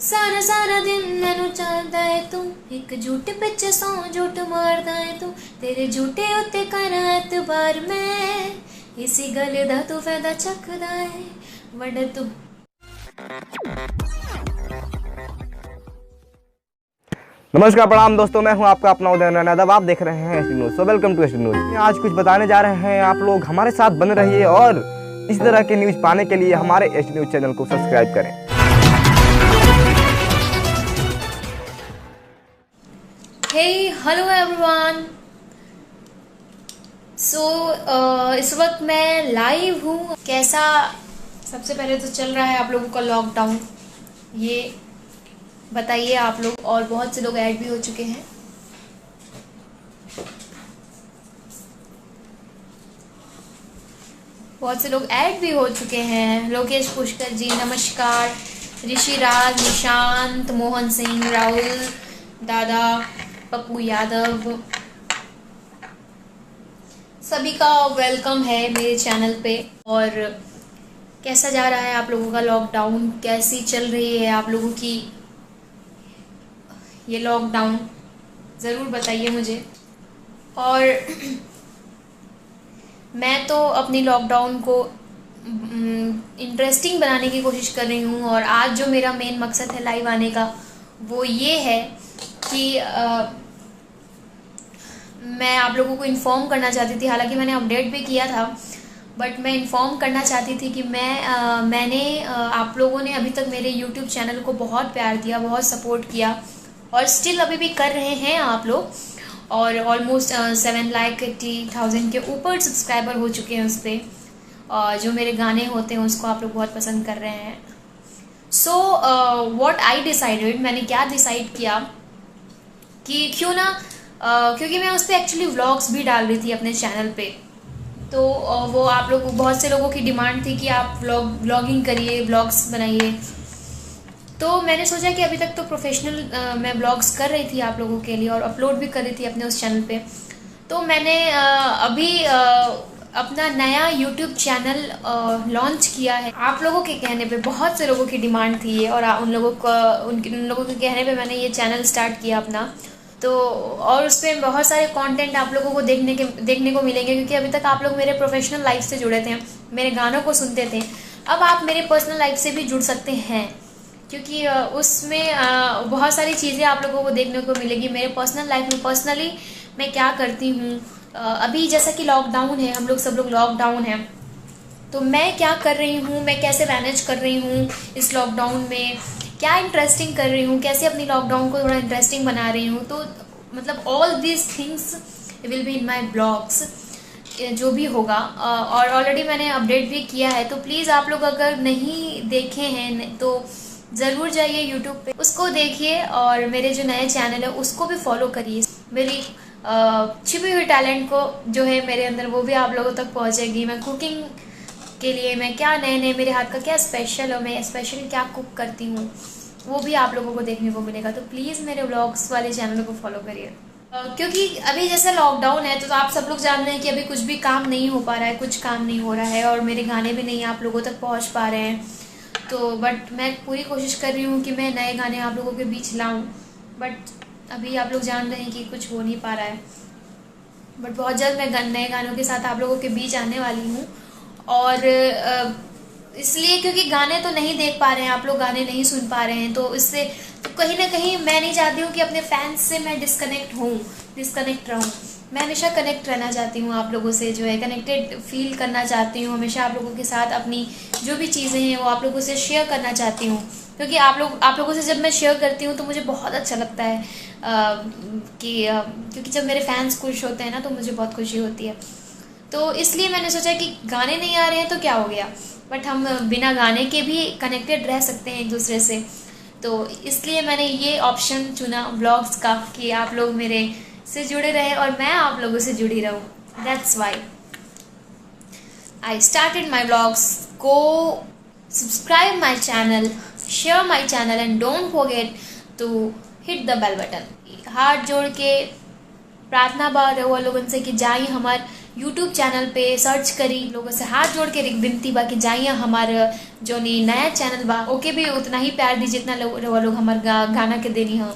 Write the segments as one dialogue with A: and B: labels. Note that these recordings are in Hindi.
A: सारा सारा दिन मैनू चाहता है तू एक झूठ पिछे 100 झूठ मारदा है तू तेरे झूठे उत्ते कर एतबार मैं इसी गल दा तू फायदा चकदा है वड तू।
B: नमस्कार प्रणाम दोस्तों, मैं हूं आपका अपना उदय यादव। आप देख रहे हैं ST news. So welcome to ST news. आज कुछ बताने जा रहे हैं, आप लोग हमारे साथ बने रहिए और इस तरह के न्यूज पाने के लिए हमारे एसटी न्यूज चैनल को सब्सक्राइब करें।
A: Hello everyone. इस वक्त मैं लाइव हूँ। कैसा सबसे पहले तो चल रहा है आप लोगों का लॉकडाउन, ये बताइए आप लोग। और बहुत से लोग ऐड भी हो चुके हैं। बहुत से लोग ऐड भी हो चुके हैं। लोकेश पुष्कर जी नमस्कार, ऋषि राज, निशांत, मोहन सिंह, राहुल दादा, पप्पू यादव, सभी का वेलकम है मेरे चैनल पे। और कैसा जा रहा है आप लोगों का लॉकडाउन, कैसी चल रही है आप लोगों की ये लॉकडाउन, ज़रूर बताइए मुझे। और मैं तो अपनी लॉकडाउन को इंटरेस्टिंग बनाने की कोशिश कर रही हूँ। और आज जो मेरा मेन मकसद है लाइव आने का वो ये है कि मैं आप लोगों को इन्फॉर्म करना चाहती थी। हालांकि मैंने अपडेट भी किया था, बट मैं इन्फॉर्म करना चाहती थी कि मैंने आप लोगों ने अभी तक मेरे यूट्यूब चैनल को बहुत प्यार दिया, बहुत सपोर्ट किया और स्टिल अभी भी कर रहे हैं आप लोग। और ऑलमोस्ट 7,80,000 के ऊपर सब्सक्राइबर हो चुके हैं उस पर। और जो मेरे गाने होते हैं उसको आप लोग बहुत पसंद कर रहे हैं। सो व्हाट आई डिसाइडेड, मैंने क्या डिसाइड किया कि क्यों ना क्योंकि मैं उस पर एक्चुअली व्लॉग्स भी डाल रही थी अपने चैनल पे। तो वो आप लोग, बहुत से लोगों की डिमांड थी कि आप व्लॉगिंग करिए, व्लॉग्स बनाइए। तो मैंने सोचा कि अभी तक तो प्रोफेशनल मैं व्लॉग्स कर रही थी आप लोगों के लिए और अपलोड भी कर रही थी अपने उस चैनल पे। तो मैंने अभी अपना नया यूट्यूब चैनल लॉन्च किया है। आप लोगों के कहने पे, बहुत से लोगों की डिमांड थी ये, और उन लोगों के कहने पे मैंने ये चैनल स्टार्ट किया अपना। तो और उस पर बहुत सारे कंटेंट आप लोगों को देखने को मिलेंगे, क्योंकि अभी तक आप लोग मेरे प्रोफेशनल लाइफ से जुड़े थे, मेरे गानों को सुनते थे। अब आप मेरे पर्सनल लाइफ से भी जुड़ सकते हैं, क्योंकि उसमें बहुत सारी चीज़ें आप लोगों को देखने को मिलेगी मेरे पर्सनल लाइफ में। पर्सनली मैं क्या करती हूँ, अभी जैसा कि लॉकडाउन है, हम लोग सब लोग लॉकडाउन हैं, तो मैं क्या कर रही हूँ, मैं कैसे मैनेज कर रही हूँ इस लॉकडाउन में, क्या इंटरेस्टिंग कर रही हूँ, कैसे अपनी लॉकडाउन को थोड़ा इंटरेस्टिंग बना रही हूँ। तो मतलब all this things will be in my blogs, जो भी होगा। और ऑलरेडी मैंने अपडेट भी किया है, तो प्लीज़ आप लोग अगर नहीं देखे हैं तो ज़रूर जाइए यूट्यूब पे, उसको देखिए। और मेरे जो नए चैनल है उसको भी फॉलो करिए। मेरी छिपी हुई टैलेंट को जो है मेरे अंदर, वो भी आप लोगों तक पहुँचेगी। मैं कुकिंग के लिए, मैं क्या नए मेरे हाथ का क्या स्पेशल है, मैं स्पेशली क्या कुक करती हूँ, वो भी आप लोगों को देखने को मिलेगा। तो प्लीज़ मेरे व्लॉग्स वाले चैनल को फॉलो करिए। क्योंकि अभी जैसे लॉकडाउन है तो आप सब लोग जान रहे हैं कि अभी कुछ भी काम नहीं हो पा रहा है, कुछ काम नहीं हो रहा है, और मेरे गाने भी नहीं आप लोगों तक पहुँच पा रहे हैं। तो बट मैं पूरी कोशिश कर रही हूँ कि मैं नए गाने आप लोगों के बीच लाऊँ, बट अभी आप लोग जान रहे हैं कि कुछ हो नहीं पा रहा है। बट बहुत जल्द मैं नए गानों के साथ आप लोगों के बीच आने वाली हूँ। और इसलिए क्योंकि गाने तो नहीं देख पा रहे हैं आप लोग, गाने नहीं सुन पा रहे हैं, तो इससे तो कहीं ना कहीं मैं नहीं चाहती हूँ कि अपने फैंस से मैं डिस्कनेक्ट रहूँ। मैं हमेशा कनेक्ट रहना चाहती हूँ आप लोगों से, जो है कनेक्टेड फील करना चाहती हूँ। हमेशा आप लोगों के साथ अपनी जो भी चीज़ें हैं वो आप लोगों से शेयर करना चाहती हूँ, क्योंकि आप लोगों से जब मैं शेयर करती हूँ तो मुझे बहुत अच्छा लगता है। क्योंकि जब मेरे फैंस खुश होते हैं ना तो मुझे बहुत खुशी होती है। तो इसलिए मैंने सोचा कि गाने नहीं आ रहे हैं तो क्या हो गया, बट हम बिना गाने के भी कनेक्टेड रह सकते हैं एक दूसरे से। तो इसलिए मैंने ये ऑप्शन चुना ब्लॉग्स का, कि आप लोग मेरे से जुड़े रहे और मैं आप लोगों से जुड़ी रहूँ। That's why I started my blogs. Go subscribe my channel, share my channel and don't forget to hit the bell button. हाथ जोड़ के प्रार्थना बा रहो लोगन से कि जाई हमार यूट्यूब चैनल पे सर्च करी। लोगों से हाथ जोड़ के विनती बा कि जाइए हमार जो नी नया चैनल बा ओके भी उतना ही प्यार दी जितना लोग हमार गाना के देनी ह।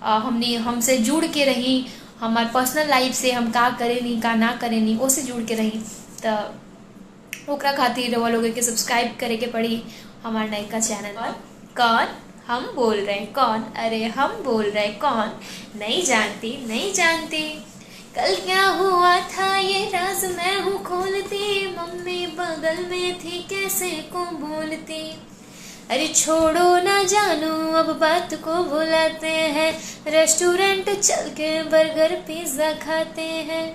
A: हमने हमसे जुड़ के रही, हमार पर्सनल लाइफ से हम का करेनी का ना करेनी ओसे जुड़ के रही। तो ओकरा खातिर वो लोगों के सब्सक्राइब करे के पड़ी हमार नयका चैनल। और कौन हम बोल रहे हैं, कौन, अरे हम बोल रहे हैं कौन, नहीं जानती नहीं जानती। कल क्या हुआ था ये राज मैं हूँ खोलती, मम्मी बगल में थी कैसे को बोलती। अरे छोड़ो ना जानू अब बात को भुलाते हैं, रेस्टोरेंट चल के बर्गर पिज्जा खाते हैं।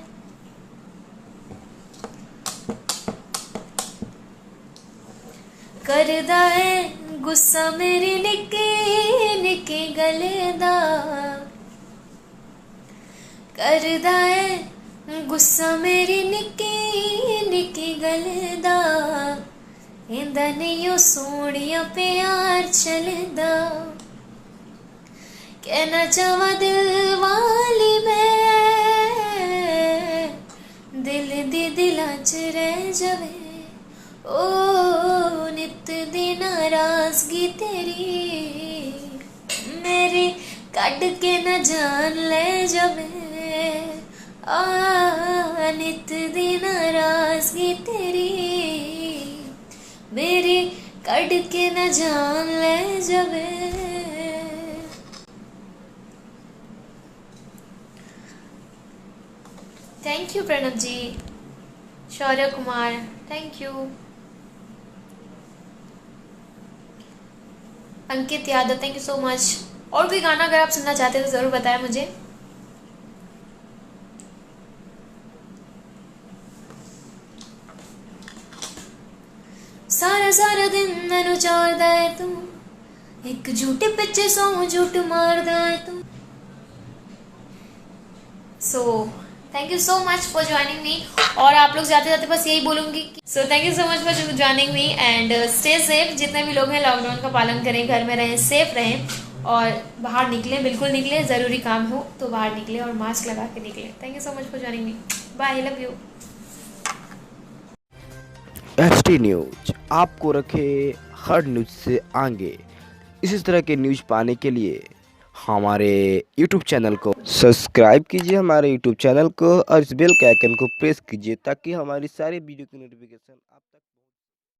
A: करदा है गुस्सा मेरी निक्की निक्की गले दा, करदा है गुस्सा मेरी निक्की निक्की गले दा, इंदा नहीं सोनिया प्यार चलदा। कहना चावा दिल वाली मैं, दिल दी दिला च रह जावे ओ नित दी नाराजगी तेरी, मेरी कट के न जान ले जावे नित दी नाराजगी तेरी, मेरी कट के न जान ले जावे। Thank you Pranav ji, Shaurya Kumar thank you, Ankit Yadav thank you so much. और कोई गाना अगर आप सुनना चाहते हैं तो ज़रूर बताएं मुझे। सारा सारा दिन मैनू चाहता है तू, एक झूठे पिछे 100 झूठ मारदा है तू। So thank you so much for joining मी। और आप लोग जाते जाते बस यही बोलूँगी कि so thank you so much for joining me and stay safe. जितने भी लोग हैं लॉकडाउन का पालन करें, घर में रहें, सेफ रहें और बाहर निकलें, बिल्कुल निकलें, ज़रूरी काम हो तो बाहर निकलें और मास्क लगा के निकलें। Thank you so much for joining me, bye, love you.
B: HT news आपको रखे हर न्यूज से आगे। इसी तरह के न्यूज पाने के लिए हमारे YouTube चैनल को सब्सक्राइब कीजिए, हमारे YouTube चैनल को, और इस बेल के आइकन को प्रेस कीजिए ताकि हमारी सारी वीडियो की नोटिफिकेशन आप तक